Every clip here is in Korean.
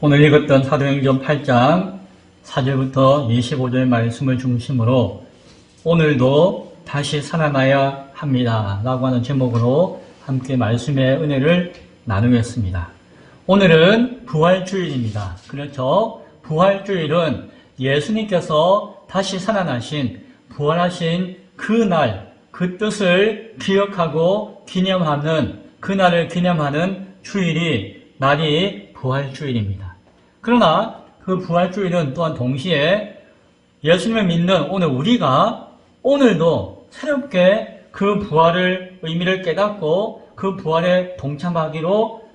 오늘 읽었던 사도행전 8장 4절부터 25절 말씀을 중심으로 오늘도 다시 살아나야 합니다 라고 하는 제목으로 함께 말씀의 은혜를 나누겠습니다. 오늘은 부활주일입니다. 그렇죠? 부활주일은 예수님께서 다시 살아나신 부활하신 그날, 그 뜻을 기억하고 기념하는, 그날을 기념하는 주일이 날이 부활주일입니다. 그러나 그 부활주일은 또한 동시에 예수님을 믿는 오늘 우리가 오늘도 새롭게 그 부활의 의미를 깨닫고 그 부활에 동참하기로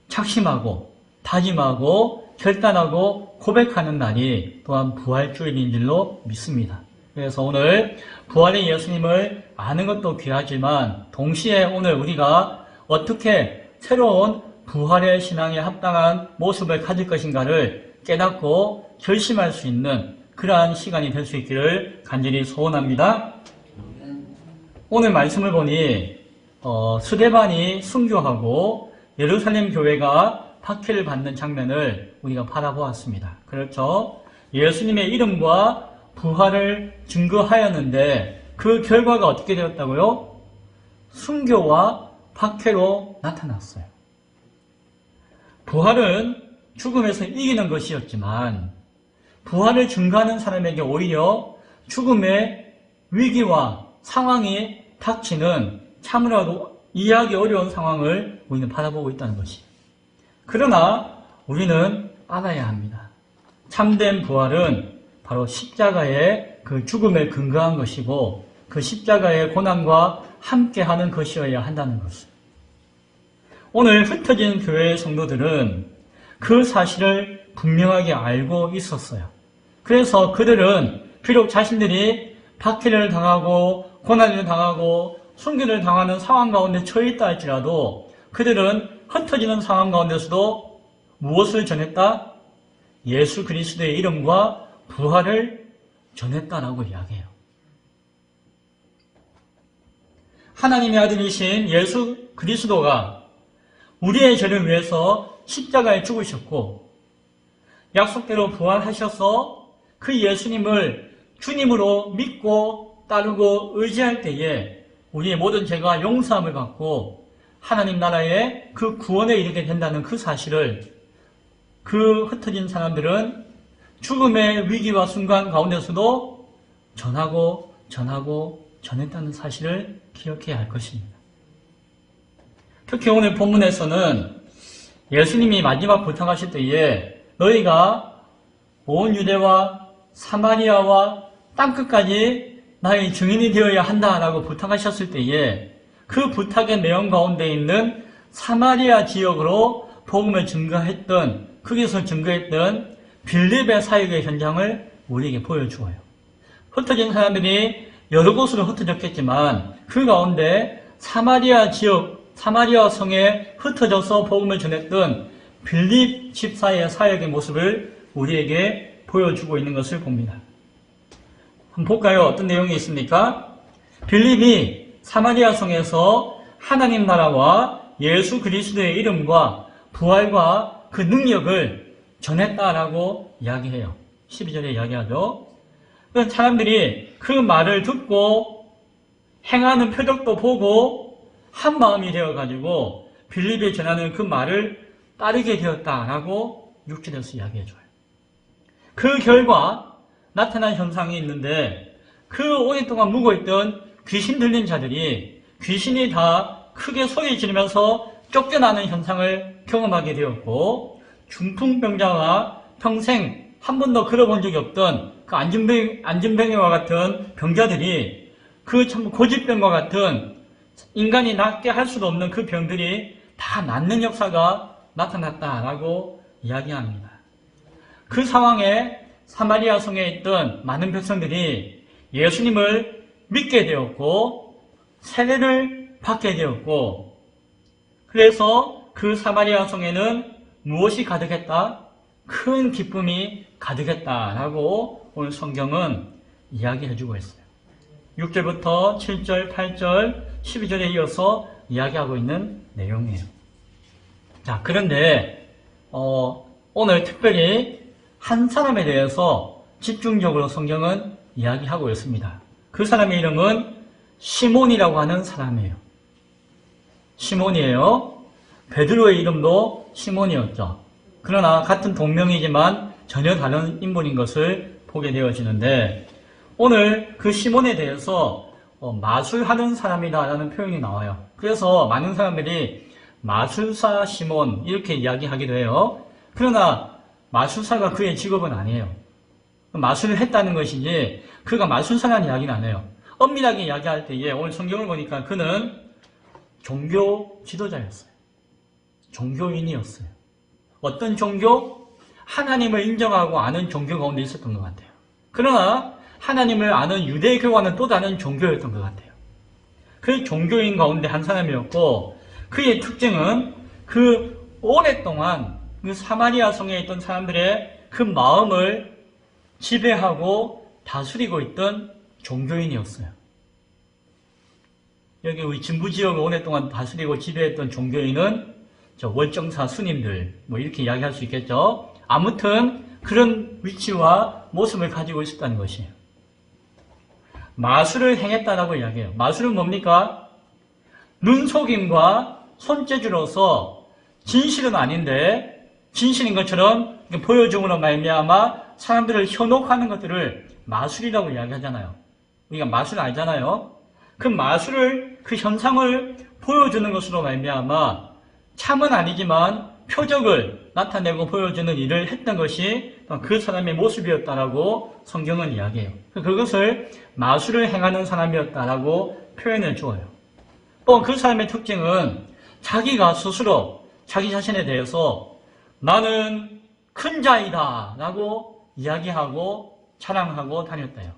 작심하고 다짐하고 결단하고 고백하는 날이 또한 부활주일인 줄로 믿습니다. 그래서 오늘 부활의 예수님을 아는 것도 귀하지만 동시에 오늘 우리가 어떻게 새로운 부활의 신앙에 합당한 모습을 가질 것인가를 깨닫고 결심할 수 있는 그러한 시간이 될 수 있기를 간절히 소원합니다. 오늘 말씀을 보니 스데반이 순교하고 예루살렘 교회가 박해를 받는 장면을 우리가 바라보았습니다. 그렇죠? 예수님의 이름과 부활을 증거하였는데 그 결과가 어떻게 되었다고요? 순교와 박해로 나타났어요. 부활은 죽음에서 이기는 것이었지만 부활을 증거하는 사람에게 오히려 죽음의 위기와 상황이 닥치는 참으로 이해하기 어려운 상황을 우리는 바라보고 있다는 것이에요. 그러나 우리는 알아야 합니다. 참된 부활은 바로 십자가의 그 죽음에 근거한 것이고 그 십자가의 고난과 함께하는 것이어야 한다는 것을. 오늘 흩어진 교회의 성도들은 그 사실을 분명하게 알고 있었어요. 그래서 그들은 비록 자신들이 박해를 당하고 고난을 당하고 순교를 당하는 상황 가운데 처해 있다 할지라도 그들은 흩어지는 상황 가운데서도 무엇을 전했다? 예수 그리스도의 이름과 부활을 전했다라고 이야기해요. 하나님의 아들이신 예수 그리스도가 우리의 죄를 위해서 십자가에 죽으셨고 약속대로 부활하셔서 그 예수님을 주님으로 믿고 따르고 의지할 때에 우리의 모든 죄가 용서함을 받고 하나님 나라의 그 구원에 이르게 된다는 그 사실을 그 흩어진 사람들은 죽음의 위기와 순간 가운데서도 전하고 전했다는 사실을 기억해야 할 것입니다. 특히 오늘 본문에서는 예수님이 마지막 부탁하실 때에 너희가 온 유대와 사마리아와 땅끝까지 나의 증인이 되어야 한다라고 부탁하셨을 때에 그 부탁의 내용 가운데 있는 사마리아 지역으로 복음을 증거했던, 거기서 증거했던 빌립의 사역의 현장을 우리에게 보여주어요. 흩어진 사람들이 여러 곳으로 흩어졌겠지만 그 가운데 사마리아 지역, 사마리아 성에 흩어져서 복음을 전했던 빌립 집사의 사역의 모습을 우리에게 보여주고 있는 것을 봅니다. 한번 볼까요? 어떤 내용이 있습니까? 빌립이 사마리아 성에서 하나님 나라와 예수 그리스도의 이름과 부활과 그 능력을 전했다라고 이야기해요. 12절에 이야기하죠. 사람들이 그 말을 듣고 행하는 표적도 보고 한 마음이 되어가지고 빌립이 전하는 그 말을 따르게 되었다라고 6절에서 이야기해줘요. 그 결과 나타난 현상이 있는데 그 오랫동안 묵어있던 귀신 들린 자들이 귀신이 다 크게 소리 지르면서 쫓겨나는 현상을 경험하게 되었고 중풍병자와 평생 한 번도 걸어본 적이 없던 그 안진병이와 같은 병자들이 그 참 고집병과 같은 인간이 낫게 할 수도 없는 그 병들이 다 낫는 역사가 나타났다라고 이야기합니다. 그 상황에 사마리아 성에 있던 많은 백성들이 예수님을 믿게 되었고 세례를 받게 되었고 그래서 그 사마리아 성에는 무엇이 가득했다? 큰 기쁨이 가득했다라고 오늘 성경은 이야기해주고 있어요. 6절부터 7절, 8절, 12절에 이어서 이야기하고 있는 내용이에요. 자, 그런데 오늘 특별히 한 사람에 대해서 집중적으로 성경은 이야기하고 있습니다. 그 사람의 이름은 시몬이라고 하는 사람이에요. 시몬이에요. 베드로의 이름도 시몬이었죠. 그러나 같은 동명이지만 전혀 다른 인물인 것을 보게 되어지는데, 오늘 그 시몬에 대해서 마술하는 사람이다라는 표현이 나와요. 그래서 많은 사람들이 마술사 시몬 이렇게 이야기하기도 해요. 그러나 마술사가 그의 직업은 아니에요. 마술을 했다는 것이지 그가 마술사라는 이야기는 안 해요. 엄밀하게 이야기할 때에 오늘 성경을 보니까 그는 종교 지도자였어요. 종교인이었어요. 어떤 종교? 하나님을 인정하고 아는 종교 가운데 있었던 것 같아요. 그러나 하나님을 아는 유대교와는 또 다른 종교였던 것 같아요. 그 종교인 가운데 한 사람이었고, 그의 특징은 그 오랫동안 그 사마리아 성에 있던 사람들의 그 마음을 지배하고 다스리고 있던 종교인이었어요. 여기 우리 진부 지역을 오랫동안 다스리고 지배했던 종교인은 월정사 스님들 뭐 이렇게 이야기할 수 있겠죠. 아무튼 그런 위치와 모습을 가지고 있었다는 것이에요. 마술을 행했다라고 이야기해요. 마술은 뭡니까? 눈속임과 손재주로서 진실은 아닌데 진실인 것처럼 보여줌으로 말미암아 사람들을 현혹하는 것들을 마술이라고 이야기하잖아요. 우리가 마술 알잖아요. 그 마술을, 그 현상을 보여주는 것으로 말미암아 참은 아니지만 표적을 나타내고 보여주는 일을 했던 것이 그 사람의 모습이었다라고 성경은 이야기해요. 그것을 마술을 행하는 사람이었다라고 표현을 주어요. 또 그 사람의 특징은 자기가 스스로 자기 자신에 대해서 나는 큰 자이다 라고 이야기하고 자랑하고 다녔대요.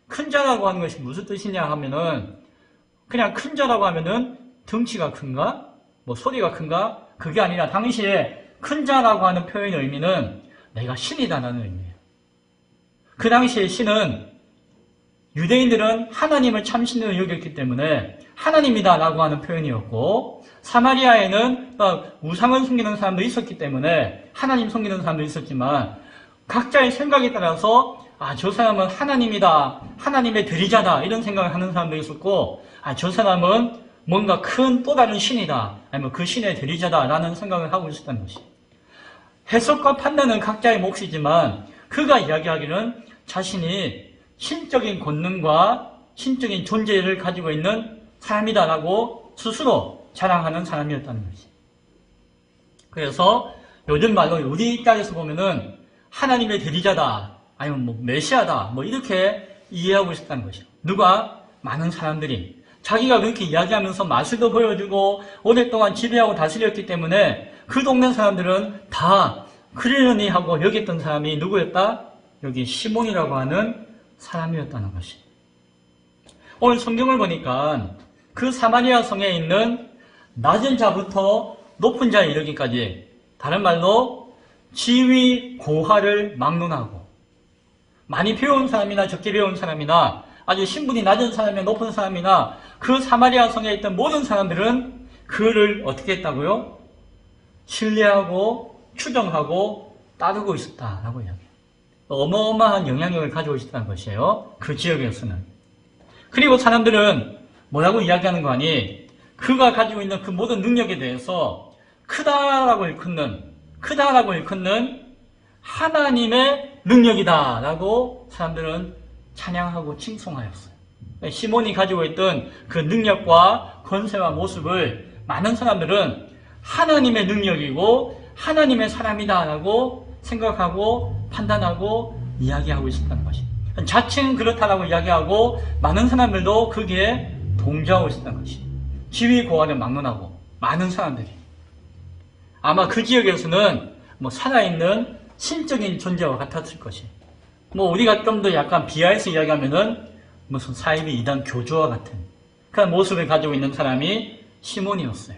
큰 자라고 하는 것이 무슨 뜻이냐 하면은 그냥 큰 자라고 하면은 덩치가 큰가? 뭐 소리가 큰가? 그게 아니라 당시에 큰 자라고 하는 표현의 의미는 내가 신이다라는 의미예요. 그 당시에 신은 유대인들은 하나님을 참신으로 여겼기 때문에 하나님이다라고 하는 표현이었고, 사마리아에는 우상을 섬기는 사람도 있었기 때문에 하나님 섬기는 사람도 있었지만 각자의 생각에 따라서 저 사람은 하나님이다, 하나님의 대리자다 이런 생각을 하는 사람도 있었고, 저 사람은 뭔가 큰 또 다른 신이다, 아니면 그 신의 대리자다라는 생각을 하고 있었다는 것이. 해석과 판단은 각자의 몫이지만 그가 이야기하기는 자신이 신적인 권능과 신적인 존재를 가지고 있는 사람이다라고 스스로 자랑하는 사람이었다는 것이. 그래서 요즘 말로 우리 입장에서 보면은 하나님의 대리자다, 아니면 뭐 메시아다, 뭐 이렇게 이해하고 있었다는 것이요. 누가? 많은 사람들이 자기가 그렇게 이야기하면서 마술도 보여주고 오랫동안 지배하고 다스렸기 때문에 그 동네 사람들은 다 그러려니 하고 여겼던 사람이 누구였다? 여기 시몬이라고 하는 사람이었다는 것이. 오늘 성경을 보니까 그 사마리아 성에 있는 낮은 자부터 높은 자에 이르기까지, 다른 말로 지위 고하를 막론하고, 많이 배운 사람이나 적게 배운 사람이나 아주 신분이 낮은 사람이나 높은 사람이나 그 사마리아 성에 있던 모든 사람들은 그를 어떻게 했다고요? 신뢰하고 추정하고 따르고 있었다라고 이야기해요. 어마어마한 영향력을 가지고 있었다는 것이에요. 그 지역에서는. 그리고 사람들은 뭐라고 이야기하는 거 아니? 그가 가지고 있는 그 모든 능력에 대해서 크다라고 일컫는 하나님의 능력이다라고 사람들은 찬양하고 칭송하였어요. 시몬이 가지고 있던 그 능력과 권세와 모습을 많은 사람들은 하나님의 능력이고 하나님의 사람이다라고 생각하고 판단하고 이야기하고 있었다는 것이. 자칭 그렇다라고 이야기하고 많은 사람들도 거기에 동조하고 있었다는 것이. 지위 고하를 막론하고 많은 사람들이. 아마 그 지역에서는 살아있는 신적인 존재와 같았을 것이. 우리가 좀 더 약간 비하해서 이야기하면은 무슨 사이비 이단 교주와 같은 그런 모습을 가지고 있는 사람이 시몬이었어요.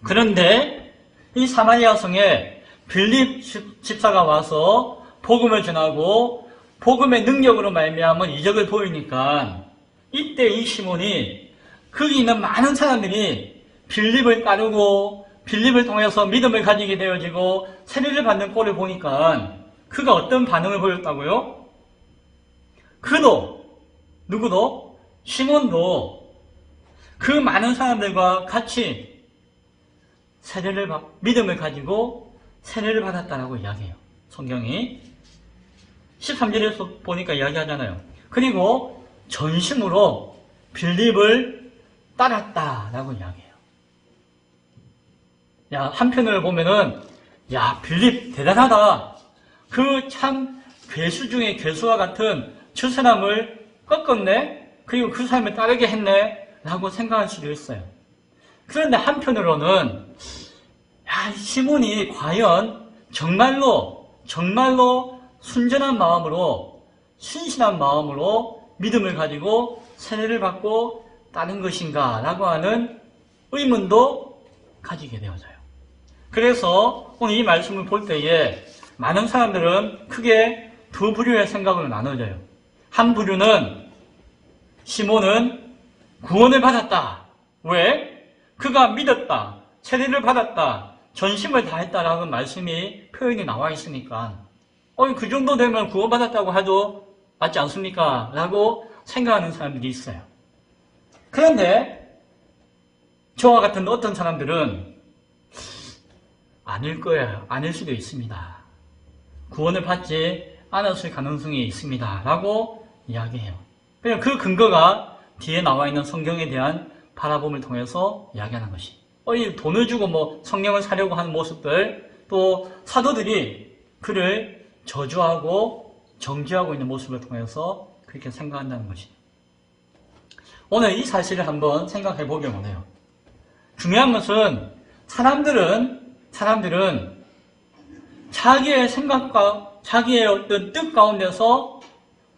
그런데 이 사마리아 성에 빌립 집사가 와서 복음을 전하고 복음의 능력으로 말미암은 이적을 보이니까 이때 이 시몬이 거기 있는 많은 사람들이 빌립을 따르고 빌립을 통해서 믿음을 가지게 되어지고 세례를 받는 꼴을 보니까 그가 어떤 반응을 보였다고요? 그도, 누구도? 시몬도 그 많은 사람들과 같이 믿음을 가지고 세례를 받았다라고 이야기해요. 성경이 13절에서 보니까 이야기하잖아요. 그리고 전심으로 빌립을 따랐다라고 이야기해요. 야, 한편으로 보면은 야, 빌립 대단하다. 그 참 괴수 중에 괴수와 같은 저 사람을 꺾었네. 그리고 그 사람을 따르게 했네. 라고 생각할 수도 있어요. 그런데 한편으로는 야, 시몬이 과연 정말로 순전한 마음으로 신실한 마음으로 믿음을 가지고 세례를 받고 따른 것인가 라고 하는 의문도 가지게 되어져요. 그래서 오늘 이 말씀을 볼 때에 많은 사람들은 크게 두 부류의 생각으로 나눠져요. 한 부류는 시몬은 구원을 받았다. 왜? 그가 믿었다. 세례를 받았다. 전심을 다했다라는 말씀이 표현이 나와 있으니까 그 정도 되면 구원받았다고 해도 맞지 않습니까? 라고 생각하는 사람들이 있어요. 그런데 저와 같은 어떤 사람들은 아닐 거예요. 아닐 수도 있습니다. 구원을 받지 않았을 가능성이 있습니다. 라고 이야기해요. 그냥 그 근거가 뒤에 나와 있는 성경에 대한 바라봄을 통해서 이야기하는 것이. 돈을 주고 성령을 사려고 하는 모습들, 또 사도들이 그를 저주하고 정죄하고 있는 모습을 통해서 그렇게 생각한다는 것이. 오늘 이 사실을 한번 생각해 보길 원해요. 중요한 것은 사람들은 자기의 생각과 자기의 어떤 뜻 가운데서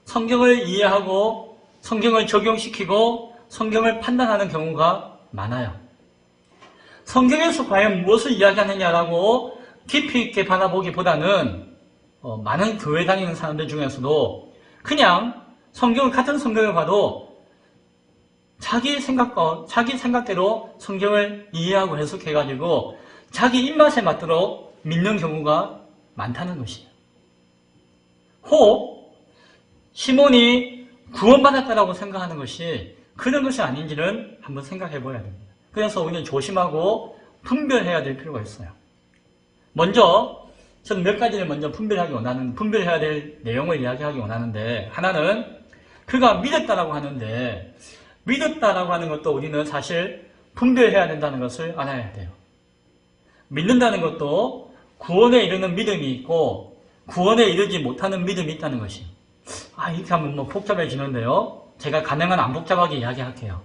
성경을 이해하고 성경을 적용시키고 성경을 판단하는 경우가 많아요. 성경에서 과연 무엇을 이야기하느냐라고 깊이 있게 바라보기보다는 많은 교회 다니는 사람들 중에서도 그냥 같은 성경을 봐도 자기 생각대로 성경을 이해하고 해석해가지고 자기 입맛에 맞도록 믿는 경우가 많다는 것이에요. 혹 시몬이 구원받았다라고 생각하는 것이 그런 것이 아닌지는 한번 생각해 봐야 됩니다. 그래서 우리는 조심하고 분별해야 될 필요가 있어요. 먼저 저는 몇 가지를 먼저 분별해야 될 내용을 이야기하기 원하는데, 하나는 그가 믿었다라고 하는데, 믿었다라고 하는 것도 우리는 사실 분별해야 된다는 것을 알아야 돼요. 믿는다는 것도 구원에 이르는 믿음이 있고 구원에 이르지 못하는 믿음이 있다는 것이. 이렇게 하면 복잡해지는데요. 제가 가능한 안 복잡하게 이야기할게요.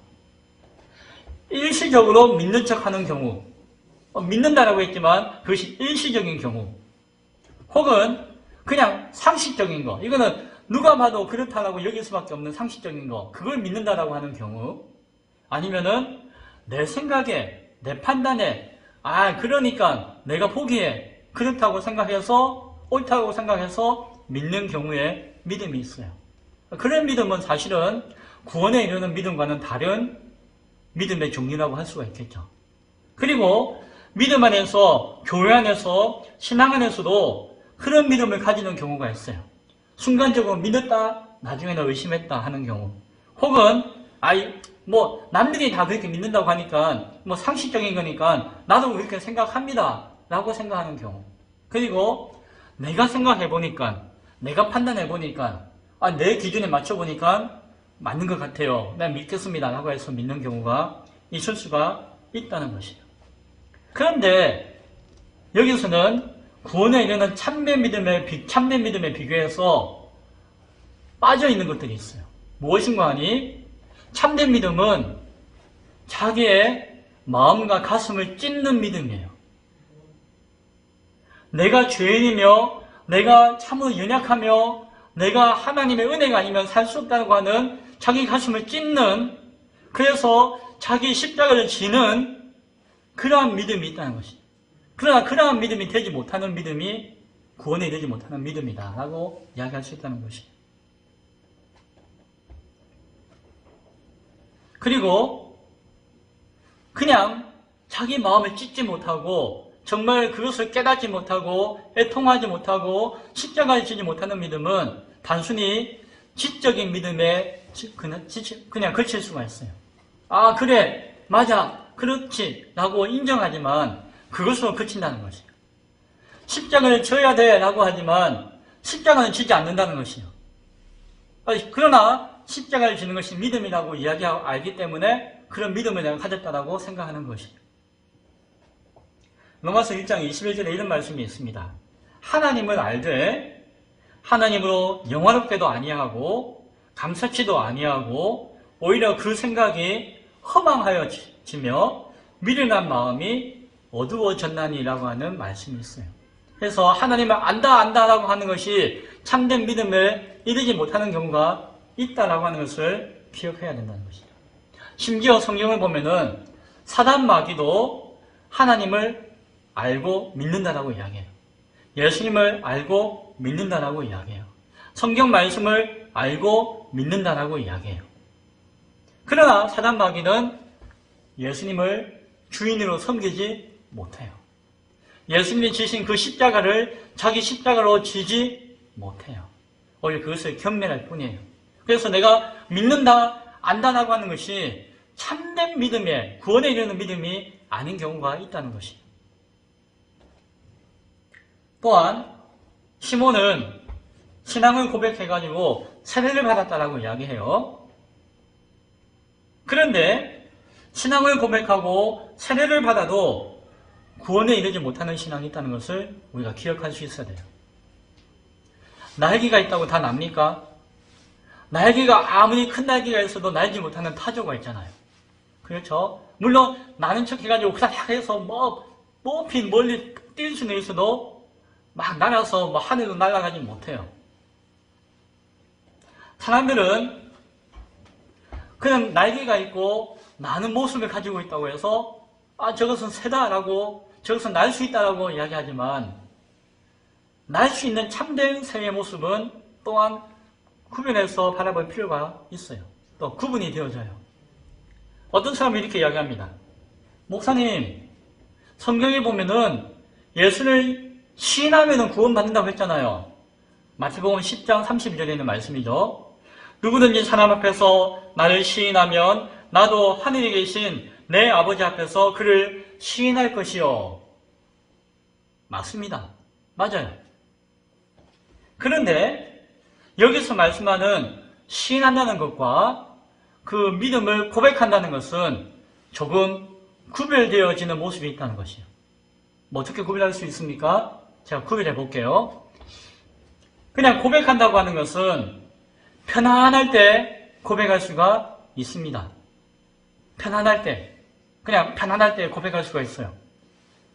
일시적으로 믿는 척하는 경우, 믿는다라고 했지만 그것이 일시적인 경우, 혹은 그냥 상식적인 거, 이거는 누가 봐도 그렇다라고 여길 수밖에 없는 상식적인 거, 그걸 믿는다라고 하는 경우, 아니면은 내 생각에, 내 판단에, 그러니까 내가 보기에 그렇다고 생각해서, 옳다고 생각해서 믿는 경우에 믿음이 있어요. 그런 믿음은 사실은 구원에 이르는 믿음과는 다른 믿음의 종류라고 할 수가 있겠죠. 그리고 믿음 안에서, 교회 안에서, 신앙 안에서도 그런 믿음을 가지는 경우가 있어요. 순간적으로 믿었다, 나중에는 의심했다 하는 경우. 혹은 남들이 다 그렇게 믿는다고 하니까 상식적인 거니까 나도 그렇게 생각합니다 라고 생각하는 경우. 그리고 내가 생각해보니까, 내가 판단해보니까, 내 기준에 맞춰보니까 맞는 것 같아요, 난 믿겠습니다 라고 해서 믿는 경우가 있을 수가 있다는 것이에요. 그런데 여기서는 구원에 이르는 참된 믿음에 비교해서 빠져있는 것들이 있어요. 무엇인가 하니, 참된 믿음은 자기의 마음과 가슴을 찢는 믿음이에요. 내가 죄인이며 내가 참으로 연약하며 내가 하나님의 은혜가 아니면 살 수 없다고 하는 자기 가슴을 찢는, 그래서 자기 십자가를 지는 그러한 믿음이 있다는 것이죠. 그러나 그러한 믿음이 되지 못하는 믿음이 구원에 이르지 못하는 믿음이다 라고 이야기할 수 있다는 것이에요. 그리고 그냥 자기 마음을 찢지 못하고 정말 그것을 깨닫지 못하고 애통하지 못하고 십자가를 지지 못하는 믿음은 단순히 지적인 믿음에 그냥 그칠 수가 있어요. 아, 그래, 맞아, 그렇지 라고 인정하지만 그것으로 그친다는 것이에요. 십자가를 져야 돼 라고 하지만 십자가는 지지 않는다는 것이에요. 그러나 십자가를 지는 것이 믿음이라고 이야기하고 알기 때문에 그런 믿음을 내가 가졌다라고 생각하는 것이에요. 로마서 1장 21절에 이런 말씀이 있습니다. 하나님을 알되 하나님으로 영화롭게도 아니하고 감사치도 아니하고 오히려 그 생각이 허망하여지며 미련한 마음이 어두워졌나니라고 하는 말씀이 있어요. 그래서 하나님을 안다라고 하는 것이 참된 믿음을 이루지 못하는 경우가 있다라고 하는 것을 기억해야 된다는 것이죠. 심지어 성경을 보면은 사단 마귀도 하나님을 알고 믿는다라고 이야기해요. 예수님을 알고 믿는다라고 이야기해요. 성경 말씀을 알고 믿는다라고 이야기해요. 그러나 사단 마귀는 예수님을 주인으로 섬기지 못해요. 예수님이 지신 그 십자가를 자기 십자가로 지지 못해요. 오히려 그것을 경멸할 뿐이에요. 그래서 내가 믿는다, 안다라고 하는 것이 참된 믿음의 구원에 이르는 믿음이 아닌 경우가 있다는 것이에요. 또한 시몬은 신앙을 고백해가지고 세례를 받았다라고 이야기해요. 그런데 신앙을 고백하고 세례를 받아도 구원에 이르지 못하는 신앙이 있다는 것을 우리가 기억할 수 있어야 돼요. 날개가 있다고 다 납니까? 날개가 아무리 큰 날개가 있어도 날지 못하는 타조가 있잖아요. 그렇죠? 물론 나는 척 해가지고 그닥 해서 높이 멀리 뛸 수는 있어도 막 날아서 하늘로 날아가지 못해요. 사람들은 그냥 날개가 있고 나는 모습을 가지고 있다고 해서 저것은 새다라고 저것은 날 수 있다라고 이야기하지만 날 수 있는 참된 새의 모습은 또한 구별해서 바라볼 필요가 있어요. 또 구분이 되어져요. 어떤 사람이 이렇게 이야기합니다. 목사님, 성경에 보면은 예수를 시인하면 구원받는다고 했잖아요. 마태복음 10장 32절에 있는 말씀이죠. 누구든지 사람 앞에서 나를 시인하면 나도 하늘에 계신 내 아버지 앞에서 그를 시인할 것이요. 맞습니다. 맞아요. 그런데 여기서 말씀하는 시인한다는 것과 그 믿음을 고백한다는 것은 조금 구별되어지는 모습이 있다는 것이에요. 어떻게 구별할 수 있습니까? 제가 구별해 볼게요. 그냥 고백한다고 하는 것은 편안할 때 고백할 수가 있습니다. 편안할 때, 그냥 편안할 때 고백할 수가 있어요.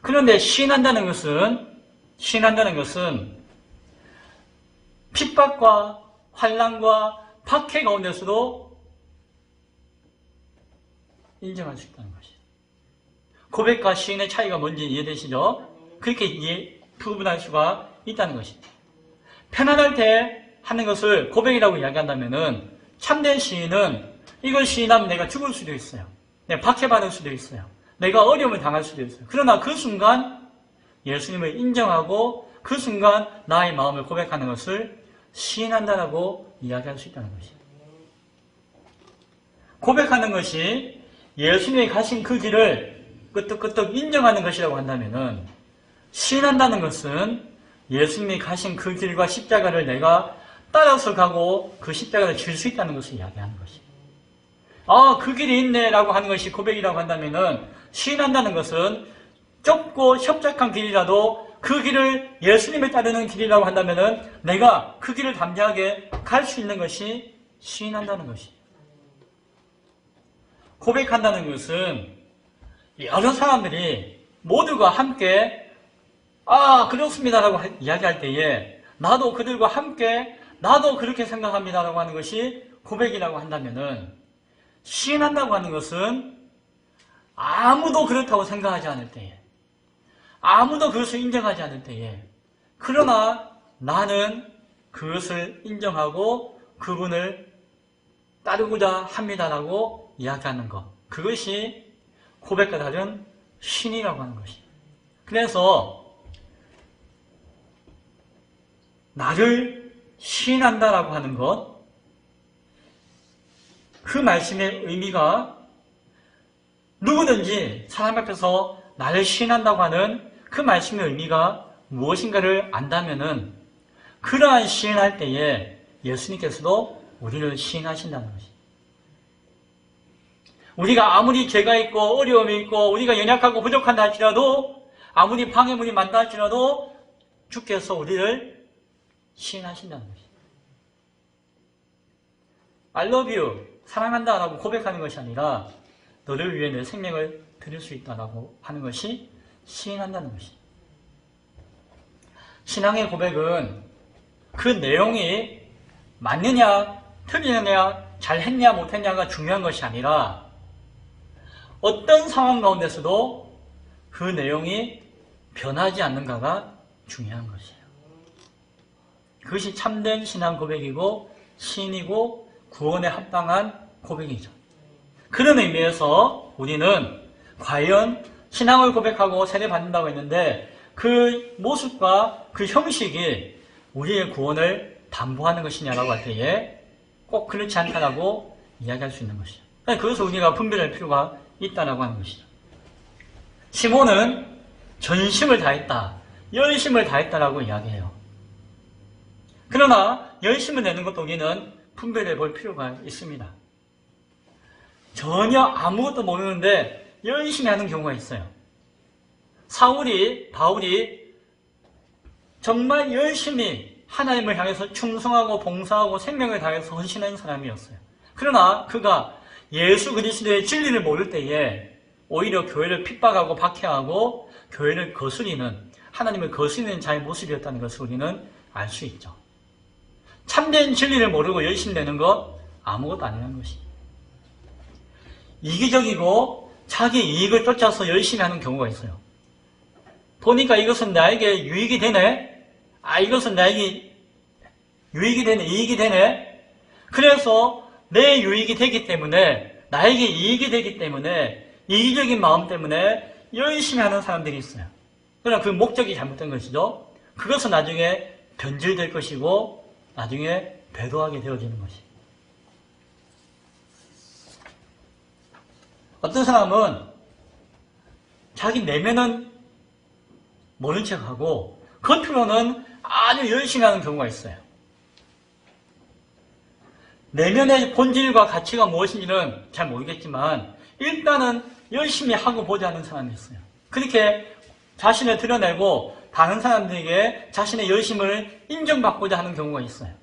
그런데 시인한다는 것은 핍박과 환난과 박해 가운데서도 인정할 수 있다는 것이에요. 고백과 시인의 차이가 뭔지 이해되시죠? 그렇게 구분할 수가 있다는 것입니다. 편안할 때 하는 것을 고백이라고 이야기한다면은 참된 시인은 이걸 시인하면 내가 죽을 수도 있어요. 내가 박해받을 수도 있어요. 내가 어려움을 당할 수도 있어요. 그러나 그 순간 예수님을 인정하고 그 순간 나의 마음을 고백하는 것을 시인한다라고 이야기할 수 있다는 것이에요. 고백하는 것이 예수님이 가신 그 길을 끄떡끄떡 인정하는 것이라고 한다면은 시인한다는 것은 예수님이 가신 그 길과 십자가를 내가 따라서 가고 그 십자가를 질 수 있다는 것을 이야기하는 것이에요. 그 길이 있네 라고 하는 것이 고백이라고 한다면은 시인한다는 것은 좁고 협착한 길이라도 그 길을 예수님을 따르는 길이라고 한다면은 내가 그 길을 담대하게 갈 수 있는 것이 시인한다는 것이에요. 고백한다는 것은 여러 사람들이 모두가 함께 그렇습니다라고 이야기할 때에 나도 그들과 함께 나도 그렇게 생각합니다라고 하는 것이 고백이라고 한다면은 시인한다고 하는 것은 아무도 그렇다고 생각하지 않을 때에 아무도 그것을 인정하지 않을 때에 그러나 나는 그것을 인정하고 그분을 따르고자 합니다라고 이야기하는 것 그것이 고백과 다른 신이라고 하는 것이. 그래서 나를 시인한다라고 하는 것, 그 말씀의 의미가 누구든지 사람 앞에서 나를 시인한다고 하는 그 말씀의 의미가 무엇인가를 안다면은 그러한 시인할 때에 예수님께서도 우리를 시인하신다는 것이. 우리가 아무리 죄가 있고 어려움이 있고 우리가 연약하고 부족한다 할지라도, 아무리 방해물이 많다 할지라도 주께서 우리를 시인하신다는 것이. I love you, 사랑한다 라고 고백하는 것이 아니라 너를 위해 내 생명을 드릴 수 있다라고 하는 것이 시인한다는 것이. 신앙의 고백은 그 내용이 맞느냐 틀리느냐 잘했냐 못했냐가 중요한 것이 아니라 어떤 상황 가운데서도 그 내용이 변하지 않는가가 중요한 것이에요. 그것이 참된 신앙 고백이고 시인이고 구원에 합당한 고백이죠. 그런 의미에서 우리는 과연 신앙을 고백하고 세례받는다고 했는데 그 모습과 그 형식이 우리의 구원을 담보하는 것이냐라고 할 때에 꼭 그렇지 않다라고 이야기할 수 있는 것이죠. 그래서 우리가 분별할 필요가 있다라고 하는 것이죠. 시몬은 전심을 다했다, 열심을 다했다라고 이야기해요. 그러나 열심을 내는 것도 우리는 분별해 볼 필요가 있습니다. 전혀 아무것도 모르는데 열심히 하는 경우가 있어요. 바울이 정말 열심히 하나님을 향해서 충성하고 봉사하고 생명을 다해서 헌신한 사람이었어요. 그러나 그가 예수 그리스도의 진리를 모를 때에 오히려 교회를 핍박하고 박해하고 교회를 거스리는, 하나님을 거스리는 자의 모습이었다는 것을 우리는 알 수 있죠. 참된 진리를 모르고 열심히 내는 것 아무것도 아니라는 것이. 이기적이고 자기 이익을 쫓아서 열심히 하는 경우가 있어요. 보니까 이것은 나에게 유익이 되네. 이것은 나에게 유익이 되네, 이익이 되네. 그래서 내 유익이 되기 때문에, 나에게 이익이 되기 때문에, 이기적인 마음 때문에 열심히 하는 사람들이 있어요. 그러나 그 목적이 잘못된 것이죠. 그것은 나중에 변질될 것이고 나중에 배도하게 되어지는 것이. 어떤 사람은 자기 내면은 모른 척하고 겉으로는 아주 열심히 하는 경우가 있어요. 내면의 본질과 가치가 무엇인지는 잘 모르겠지만 일단은 열심히 하고 보자 하는 사람이 있어요. 그렇게 자신을 드러내고 다른 사람들에게 자신의 열심을 인정받고자 하는 경우가 있어요.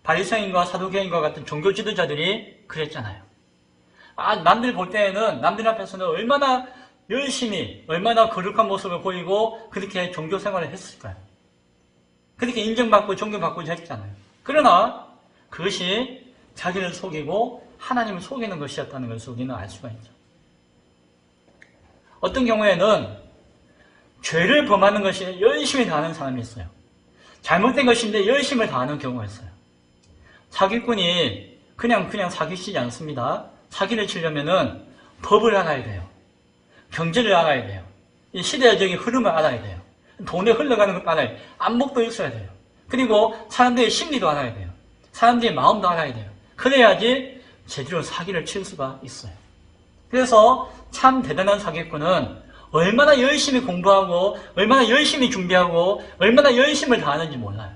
바리새인과 사두개인과 같은 종교 지도자들이 그랬잖아요. 남들 볼 때에는, 남들 앞에서는 얼마나 열심히, 얼마나 거룩한 모습을 보이고 그렇게 종교 생활을 했을까요? 그렇게 인정받고 존경받고자 했잖아요. 그러나 그것이 자기를 속이고 하나님을 속이는 것이었다는 것을 우리는 알 수가 있죠. 어떤 경우에는 죄를 범하는 것이 열심히 다하는 사람이 있어요. 잘못된 것인데 열심을 다하는 경우가 있어요. 사기꾼이 그냥 사기치지 않습니다. 사기를 치려면은 법을 알아야 돼요. 경제를 알아야 돼요. 이 시대적인 흐름을 알아야 돼요. 돈에 흘러가는 걸 알아야 돼요. 안목도 있어야 돼요. 그리고 사람들의 심리도 알아야 돼요. 사람들의 마음도 알아야 돼요. 그래야지 제대로 사기를 칠 수가 있어요. 그래서 참 대단한 사기꾼은 얼마나 열심히 공부하고 얼마나 열심히 준비하고 얼마나 열심을 다하는지 몰라요.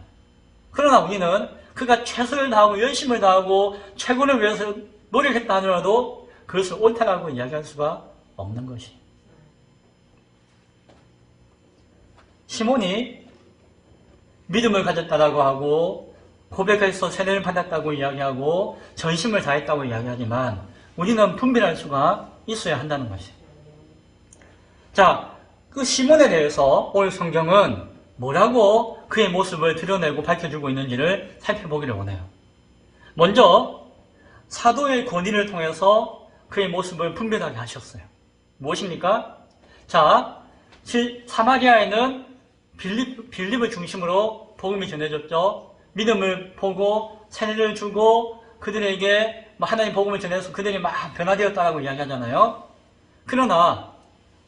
그러나 우리는 그가 최선을 다하고 열심을 다하고 최고를 위해서 노력했다 하더라도 그것을 옳다라고 이야기할 수가 없는 것이. 시몬이 믿음을 가졌다라고 하고 고백해서 세례를 받았다고 이야기하고 전심을 다했다고 이야기하지만 우리는 분별할 수가 있어야 한다는 것이. 자, 그 시몬에 대해서 오늘 성경은 뭐라고 그의 모습을 드러내고 밝혀주고 있는지를 살펴보기를 원해요. 먼저 사도의 권위를 통해서 그의 모습을 분별하게 하셨어요. 무엇입니까? 자, 사마리아에는 빌립을 중심으로 복음이 전해졌죠. 믿음을 보고 세례를 주고 그들에게 하나님 복음을 전해서 그들이 막 변화되었다라고 이야기하잖아요. 그러나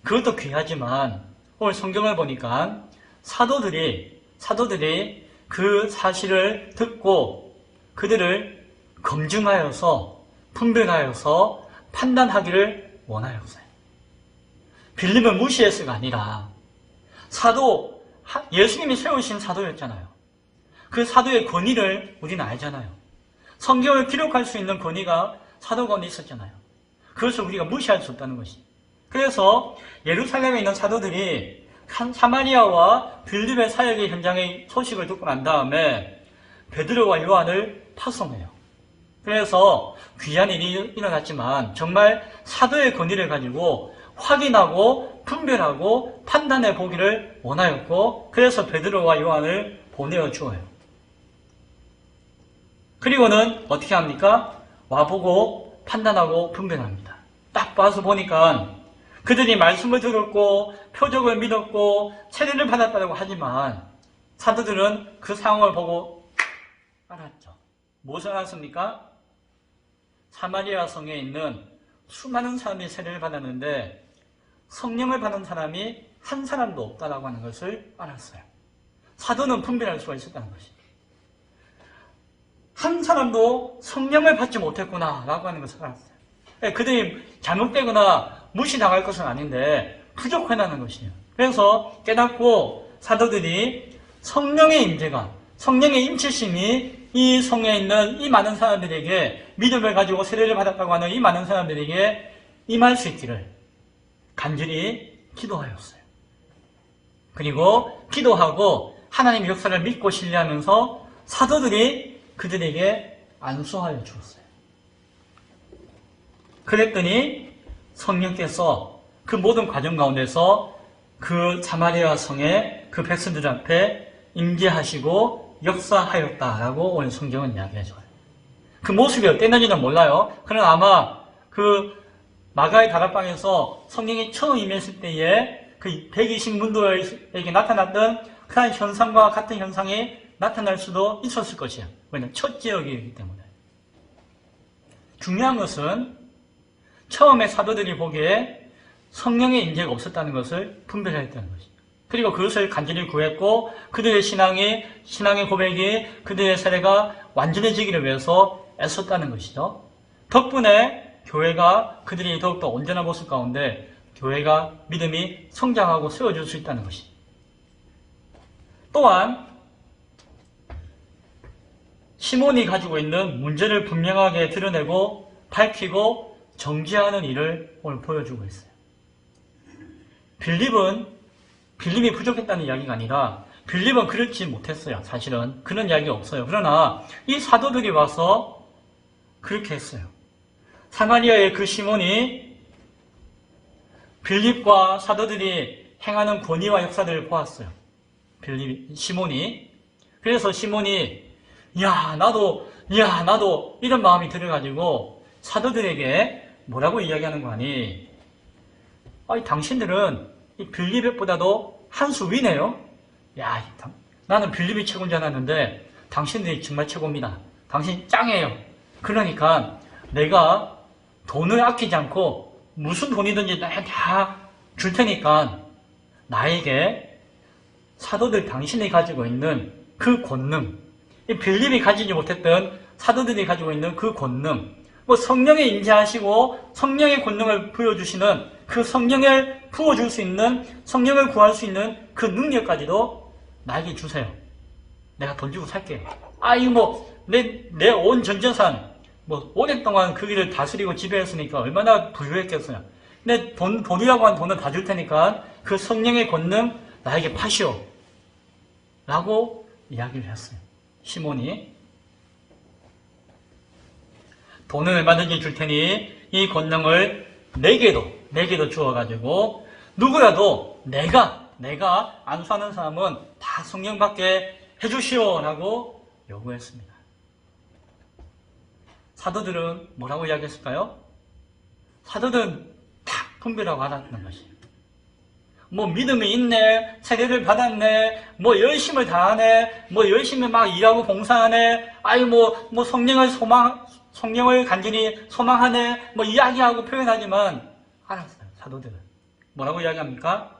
그것도 귀하지만 오늘 성경을 보니까 사도들이 그 사실을 듣고 그들을 검증하여서 분별하여서 판단하기를 원하였어요. 빌립을 무시해서가 아니라 사도, 예수님이 세우신 사도였잖아요. 그 사도의 권위를 우리는 알잖아요. 성경을 기록할 수 있는 권위가 사도권에 있었잖아요. 그것을 우리가 무시할 수 없다는 것이. 그래서 예루살렘에 있는 사도들이 사마리아와 빌립의 사역의 현장의 소식을 듣고 난 다음에 베드로와 요한을 파송해요. 그래서 귀한 일이 일어났지만 정말 사도의 권위를 가지고 확인하고 분별하고 판단해 보기를 원하였고, 그래서 베드로와 요한을 보내어 주어요. 그리고는 어떻게 합니까? 와보고 판단하고 분별합니다. 딱 봐서 보니까 그들이 말씀을 들었고 표적을 믿었고 세례를 받았다고 하지만 사도들은 그 상황을 보고 알았죠. 무엇을 알았습니까? 사마리아 성에 있는 수많은 사람이 세례를 받았는데 성령을 받은 사람이 한 사람도 없다라고 하는 것을 알았어요. 사도는 분별할 수가 있었다는 것입니다. 한 사람도 성령을 받지 못했구나라고 하는 것을 알았어요. 그들이 잘못되거나 무시당할 것은 아닌데 부족하다는 것이에요. 그래서 깨닫고 사도들이 성령의 임재가, 성령의 임치심이 이 성에 있는 이 많은 사람들에게, 믿음을 가지고 세례를 받았다고 하는 이 많은 사람들에게 임할 수 있기를 간절히 기도하였어요. 그리고 기도하고 하나님 역사를 믿고 신뢰하면서 사도들이 그들에게 안수하여 주었어요. 그랬더니 성령께서 그 모든 과정 가운데서 그 사마리아 성의 그 백성들 앞에 임재하시고 역사하였다라고 오늘 성경은 이야기해줘요. 그 모습이 어땠는지는 몰라요. 그러나 아마 그 마가의 다락방에서 성령이 처음 임했을 때에 그 120문도에게 나타났던 그런 현상과 같은 현상이 나타날 수도 있었을 것이에요. 왜냐하면 첫 지역이기 때문에. 중요한 것은 처음에 사도들이 보기에 성령의 임재가 없었다는 것을 분별했다는 것이죠. 그리고 그것을 간절히 구했고 그들의 신앙의 고백이, 그들의 세례가 완전해지기를 위해서 애썼다는 것이죠. 덕분에 교회가, 그들이 더욱더 온전한 모습 가운데 교회가 믿음이 성장하고 세워질 수 있다는 것이죠. 또한 시몬이 가지고 있는 문제를 분명하게 드러내고 밝히고 정지하는 일을 오늘 보여주고 있어요. 빌립이 부족했다는 이야기가 아니라 빌립은 그렇지 못했어요. 사실은 그런 이야기가 없어요. 그러나 이 사도들이 와서 그렇게 했어요. 사마리아의 그 시몬이 빌립과 사도들이 행하는 권위와 역사들을 보았어요. 시몬이. 그래서 시몬이 나도 이런 마음이 들어가지고 사도들에게 뭐라고 이야기하는 거 아니? 당신들은 이 빌립보다도 한 수 위네요. 나는 빌립이 최고인 줄 알았는데 당신들이 정말 최고입니다. 당신 짱이에요. 그러니까 내가 돈을 아끼지 않고 무슨 돈이든지 다 줄 테니까 나에게 사도들 당신이 가지고 있는 그 권능, 이 빌립이 가지지 못했던 사도들이 가지고 있는 그 권능, 성령에 임재하시고 성령의 권능을 부여주시는 그 성령을 부어줄 수 있는, 성령을 구할 수 있는 그 능력까지도 나에게 주세요. 내가 돈 주고 살게요. 내 온 전재산, 오랫동안 그 길을 다스리고 지배했으니까 얼마나 부유했겠어요. 근데 돈이라고 한 돈은 다 줄 테니까 그 성령의 권능 나에게 파시오. 라고 이야기를 했어요. 시몬이. 돈을 얼마든지 줄 테니 이 권능을 내게도 주어가지고 누구라도 내가 안수하는 사람은 다 성령 받게 해주시오. 라고 요구했습니다. 사도들은 뭐라고 이야기했을까요? 사도들은 딱 분별하고 알았는 것이에요. 믿음이 있네, 세례를 받았네, 열심을 다하네, 열심히 막 일하고 봉사하네, 성령을 간절히 소망하네, 이야기하고 표현하지만 알았어요. 사도들은 뭐라고 이야기합니까?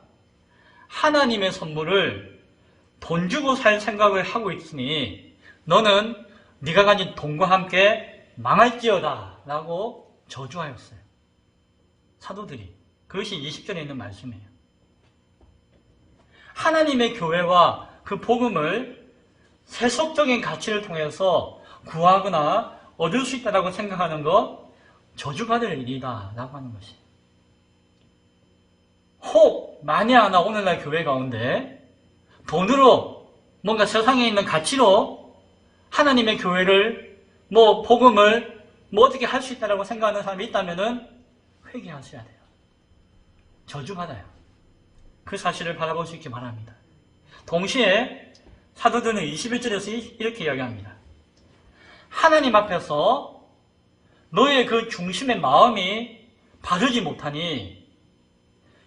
하나님의 선물을 돈 주고 살 생각을 하고 있으니 너는 네가 가진 돈과 함께 망할지어다 라고 저주하였어요. 사도들이. 그것이 20절에 있는 말씀이에요. 하나님의 교회와 그 복음을 세속적인 가치를 통해서 구하거나 얻을 수 있다고 생각하는 것 저주받을 일이다 라고 하는 것이에요. 혹 만에 하나 오늘날 교회 가운데 돈으로 뭔가 세상에 있는 가치로 하나님의 교회를 복음을 어떻게 할 수 있다고 생각하는 사람이 있다면은 회개하셔야 돼요. 저주받아요. 그 사실을 바라볼 수 있기 바랍니다. 동시에 사도들은 21절에서 이렇게 이야기합니다. 하나님 앞에서 너의 그 중심의 마음이 바르지 못하니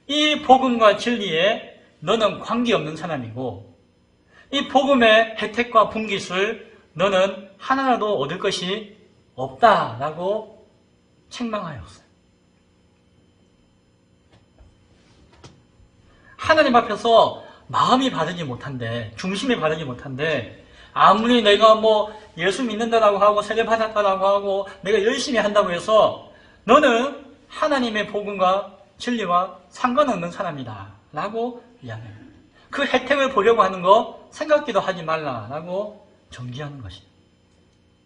이 복음과 진리에 너는 관계없는 사람이고 이 복음의 혜택과 분깃을 너는 하나라도 얻을 것이 없다라고 책망하였어요. 하나님 앞에서 마음이 바르지 못한데, 중심이 바르지 못한데, 아무리 내가 예수 믿는다라고 하고 세례 받았다라고 하고 내가 열심히 한다고 해서 너는 하나님의 복음과 진리와 상관없는 사람이다 라고 이야기합니다. 그 혜택을 보려고 하는 거 생각지도 하지 말라라고 정지하는 것이죠.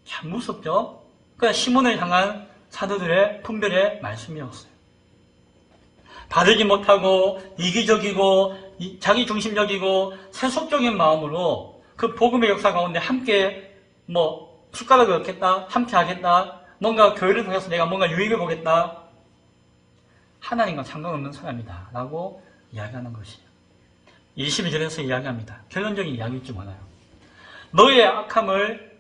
참 무섭죠? 그러니까 시몬을 향한 사도들의 분별의 말씀이었어요. 바르지 못하고 이기적이고 자기중심적이고 세속적인 마음으로 그 복음의 역사 가운데 함께 숟가락을 얻겠다, 함께 하겠다, 뭔가 교회를 통해서 내가 뭔가 유익을 보겠다, 하나님과 상관없는 사람이다 라고 이야기하는 것이에요. 22절에서 이야기합니다. 결론적인 이야기일지 몰라요. 너의 악함을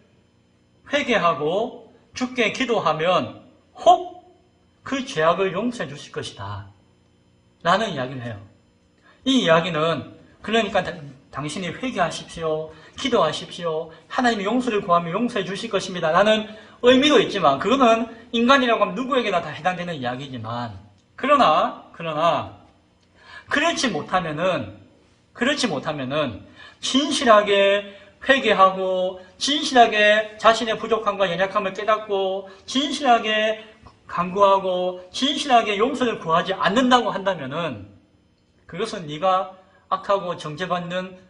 회개하고 주께 기도하면 혹 그 죄악을 용서해 주실 것이다 라는 이야기를 해요. 이 이야기는 그러니까 당신이 회개하십시오, 기도하십시오, 하나님의 용서를 구하면 용서해 주실 것입니다 라는 의미도 있지만, 그거는 인간이라고 하면 누구에게나 다 해당되는 이야기지만, 그러나 그렇지 못하면은 진실하게 회개하고 진실하게 자신의 부족함과 연약함을 깨닫고 진실하게 간구하고 진실하게 용서를 구하지 않는다고 한다면은 그것은 네가 악하고 정죄받는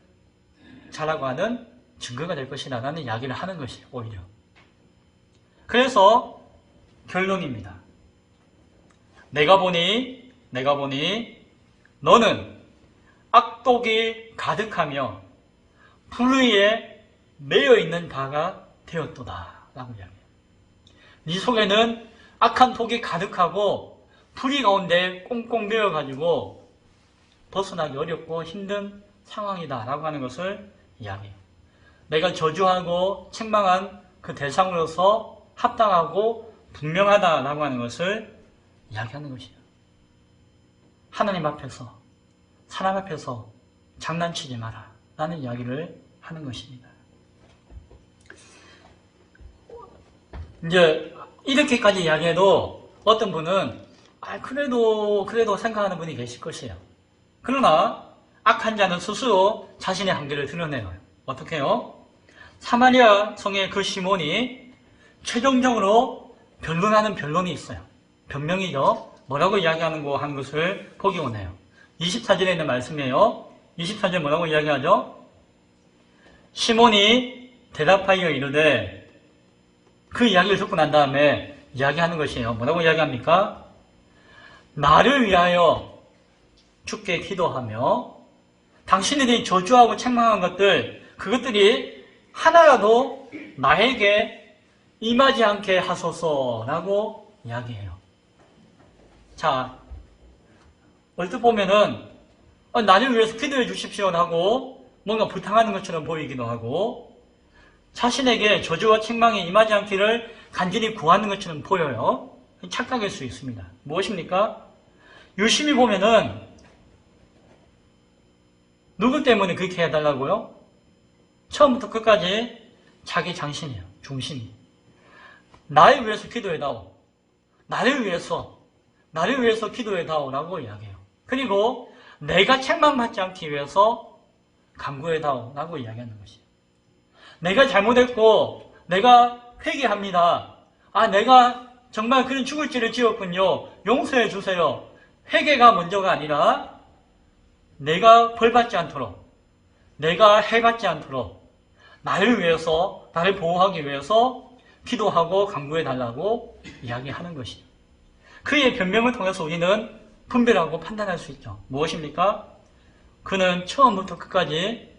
자라고 하는 증거가 될 것이다 라는 이야기를 하는 것이에요. 오히려. 그래서 결론입니다. 내가 보니 너는 악독이 가득하며 불의에 매여있는 바가 되었도다 라고 이야기해요. 네 속에는 악한 독이 가득하고 불의 가운데 꽁꽁 매여가지고 벗어나기 어렵고 힘든 상황이다 라고 하는 것을 이야기해요. 내가 저주하고 책망한 그 대상으로서 합당하고 분명하다 라고 하는 것을 이야기하는 것이에요. 하나님 앞에서, 사람 앞에서 장난치지 마라 라는 이야기를 하는 것입니다. 이제 이렇게까지 이야기해도 어떤 분은 그래도 생각하는 분이 계실 것이에요. 그러나 악한 자는 스스로 자신의 한계를 드러내요. 어떻게 해요? 사마리아 성의 그 시몬이 최종적으로 변론하는 변론이 있어요. 변명이죠. 뭐라고 이야기하는 거 한 것을 보기 원해요. 24절에 있는 말씀이에요. 24절 뭐라고 이야기하죠? 시몬이 대답하여 이르되, 그 이야기를 듣고 난 다음에 이야기하는 것이에요. 뭐라고 이야기합니까? 나를 위하여 주께 기도하며 당신들이 저주하고 책망한 것들, 그것들이 하나라도 나에게 임하지 않게 하소서라고 이야기해요. 자, 얼핏 보면은 나를 위해서 기도해 주십시오 하고 뭔가 부탁하는 것처럼 보이기도 하고, 자신에게 저주와 책망이 임하지 않기를 간절히 구하는 것처럼 보여요. 착각일 수 있습니다. 무엇입니까? 유심히 보면은 누구 때문에 그렇게 해달라고요? 처음부터 끝까지 자기 자신이에요. 중심이. 나를 위해서 기도해다오. 나를 위해서 기도해다오 라고 이야기해요. 그리고 내가 책망받지 않기 위해서 간구해다오라고 이야기하는 것이에요. 내가 잘못했고 내가 회개합니다. 내가 정말 그런 죽을 죄를 지었군요. 용서해 주세요. 회개가 먼저가 아니라 내가 벌받지 않도록, 내가 해받지 않도록 나를 위해서, 나를 보호하기 위해서 기도하고 간구해 달라고 이야기하는 것이죠. 그의 변명을 통해서 우리는 분별하고 판단할 수 있죠. 무엇입니까? 그는 처음부터 끝까지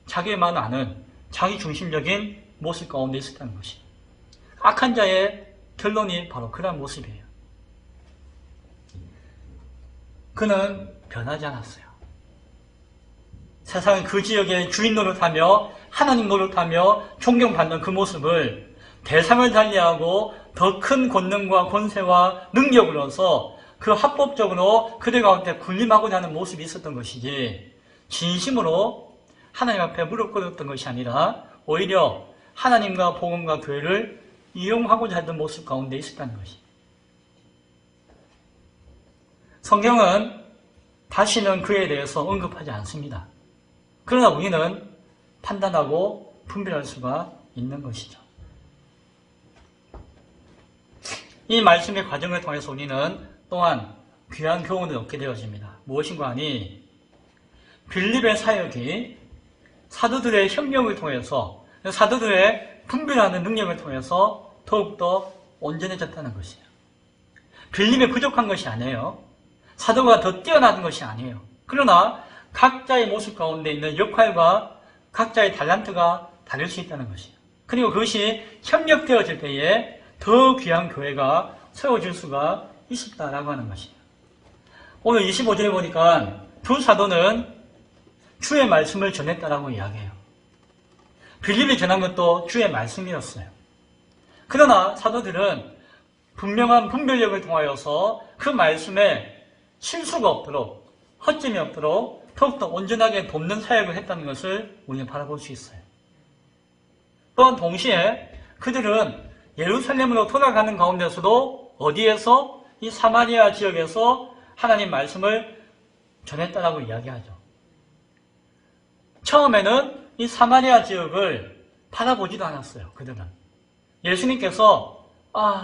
자기만 아는 자기 중심적인 모습 가운데 있었다는 것이에요. 악한 자의 결론이 바로 그런 모습이에요. 그는 변하지 않았어요. 세상은 그 지역의 주인 노릇하며 하나님 노릇하며 존경받는 그 모습을 대상을 달리하고 더 큰 권능과 권세와 능력으로서 그 합법적으로 그들 가운데 군림하고자 하는 모습이 있었던 것이지, 진심으로 하나님 앞에 무릎 꿇었던 것이 아니라 오히려 하나님과 복음과 교회를 이용하고자 했던 모습 가운데 있었다는 것입니다. 성경은 다시는 그에 대해서 언급하지 않습니다. 그러나 우리는 판단하고 분별할 수가 있는 것이죠. 이 말씀의 과정을 통해서 우리는 또한 귀한 교훈을 얻게 되어집니다. 무엇인가 하니 빌립의 사역이 사도들의 협력을 통해서, 사도들의 분별하는 능력을 통해서 더욱더 온전해졌다는 것이에요. 빌립이 부족한 것이 아니에요. 사도가 더 뛰어난 것이 아니에요. 그러나 각자의 모습 가운데 있는 역할과 각자의 달란트가 다를 수 있다는 것이에요. 그리고 그것이 협력되어질 때에 더 귀한 교회가 세워질 수가 있었다라고 하는 것이에요. 오늘 25절에 보니까 두 사도는 주의 말씀을 전했다라고 이야기해요. 빌립이 전한 것도 주의 말씀이었어요. 그러나 사도들은 분명한 분별력을 통하여서 그 말씀에 실수가 없도록, 허점이 없도록 더욱더 온전하게 돕는 사역을 했다는 것을 우리는 바라볼 수 있어요. 또한 동시에 그들은 예루살렘으로 돌아가는 가운데서도 어디에서? 이 사마리아 지역에서 하나님 말씀을 전했다라고 이야기하죠. 처음에는 이 사마리아 지역을 바라보지도 않았어요. 그들은. 예수님께서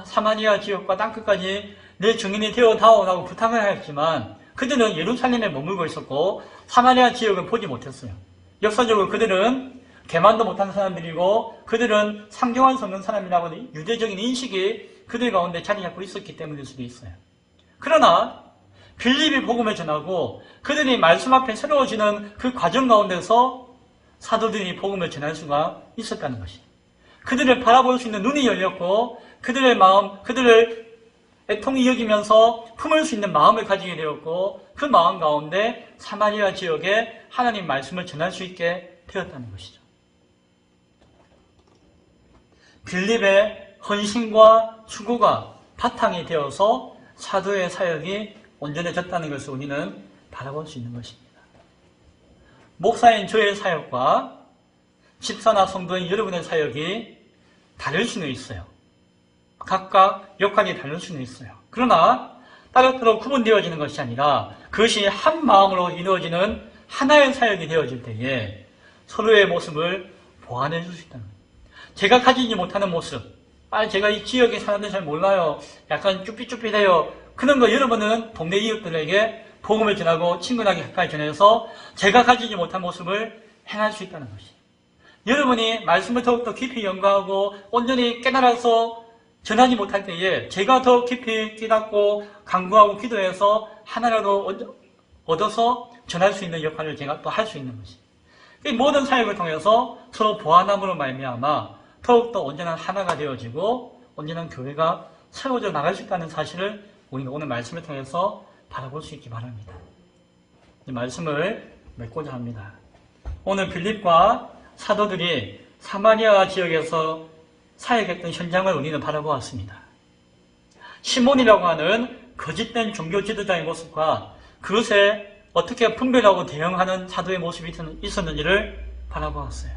사마리아 지역과 땅끝까지 내 증인이 되어다오라고 부탁을 하였지만 그들은 예루살렘에 머물고 있었고 사마리아 지역은 보지 못했어요. 역사적으로 그들은 개만도 못한 사람들이고 그들은 상경한 수 없는 사람이라고 유대적인 인식이 그들 가운데 자리 잡고 있었기 때문일 수도 있어요. 그러나 빌립이 복음을 전하고 그들이 말씀 앞에 새로워지는 그 과정 가운데서 사도들이 복음을 전할 수가 있었다는 것이에요. 그들을 바라볼 수 있는 눈이 열렸고 그들의 마음, 그들을 애통히 여기면서 품을 수 있는 마음을 가지게 되었고 그 마음 가운데 사마리아 지역에 하나님 말씀을 전할 수 있게 되었다는 것이죠. 빌립의 헌신과 수고가 바탕이 되어서 사도의 사역이 온전해졌다는 것을 우리는 바라볼 수 있는 것입니다. 목사인 저의 사역과 집사나 성도인 여러분의 사역이 다를 수는 있어요. 각각 역할이 다를 수는 있어요. 그러나 따로따로 구분되어지는 것이 아니라 그것이 한 마음으로 이루어지는 하나의 사역이 되어질 때에 서로의 모습을 보완해 줄 수 있다는 거예요. 제가 가지지 못하는 모습, 제가 이 지역의 사람들 잘 몰라요. 약간 쭈삣쭈삣해요. 그런 거 여러분은 동네 이웃들에게 복음을 전하고 친근하게 가까이 전해서 제가 가지지 못한 모습을 행할 수 있다는 것이. 여러분이 말씀을 더욱더 깊이 연구하고 온전히 깨달아서 전하지 못할 때에 제가 더 깊이 깨닫고 간구하고 기도해서 하나라도 얻어서 전할 수 있는 역할을 제가 또 할 수 있는 것이. 이 모든 사역을 통해서 서로 보완함으로 말미암아 더욱더 온전한 하나가 되어지고 온전한 교회가 세워져 나갈 수 있다는 사실을 우리는 오늘 말씀을 통해서 바라볼 수 있기 바랍니다. 이 말씀을 맺고자 합니다. 오늘 빌립과 사도들이 사마리아 지역에서 사역했던 현장을 우리는 바라보았습니다. 시몬이라고 하는 거짓된 종교 지도자의 모습과 그것에 어떻게 분별하고 대응하는 사도의 모습이 있었는지를 바라보았어요.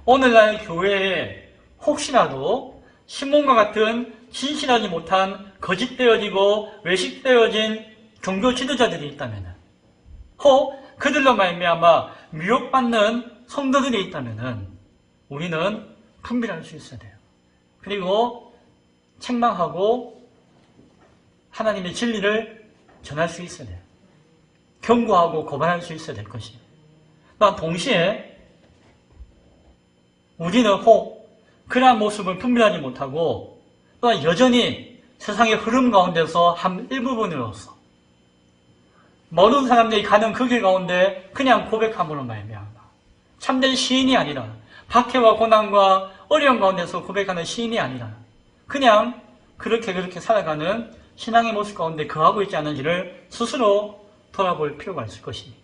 오늘날 교회에 혹시라도 시몬과 같은 진실하지 못한 거짓되어지고 외식되어진 종교 지도자들이 있다면, 혹 그들로 말미암아 미혹받는 성도들이 있다면 우리는 분별할 수 있어야 돼요. 그리고 책망하고 하나님의 진리를 전할 수 있어야 돼요. 경고하고 고발할 수 있어야 될 것이에요. 또한 동시에 우리는 혹 그러한 모습을 분별하지 못하고 또한 여전히 세상의 흐름 가운데서 한 일부분으로서 모든 사람들이 가는 그 길 가운데 그냥 고백함으로 말미암아 참된 시인이 아니라 박해와 고난과 어려운 가운데서 고백하는 시인이 아니라 그냥 그렇게 살아가는 신앙의 모습 가운데 거하고 있지 않은지를 스스로 돌아볼 필요가 있을 것입니다.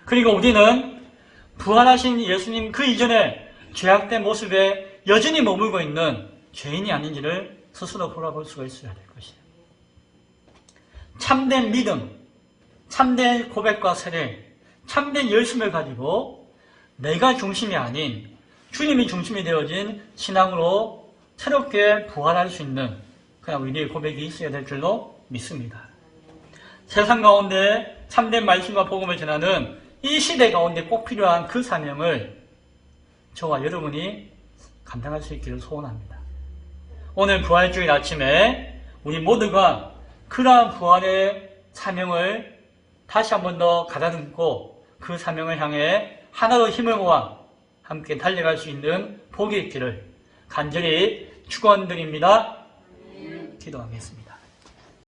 그리고 우리는 부활하신 예수님 그 이전에 죄악된 모습에 여전히 머물고 있는 죄인이 아닌지를 스스로 돌아볼 수가 있어야 될 것이에요. 참된 믿음, 참된 고백과 세례, 참된 열심을 가지고 내가 중심이 아닌 주님이 중심이 되어진 신앙으로 새롭게 부활할 수 있는 그냥 우리의 고백이 있어야 될 줄로 믿습니다. 세상 가운데 참된 말씀과 복음을 전하는 이 시대 가운데 꼭 필요한 그 사명을 저와 여러분이 감당할 수 있기를 소원합니다. 오늘 부활주일 아침에 우리 모두가 그러한 부활의 사명을 다시 한 번 더 가다듬고 그 사명을 향해 하나로 힘을 모아 함께 달려갈 수 있는 복이 있기를 간절히 축원드립니다. 기도하겠습니다.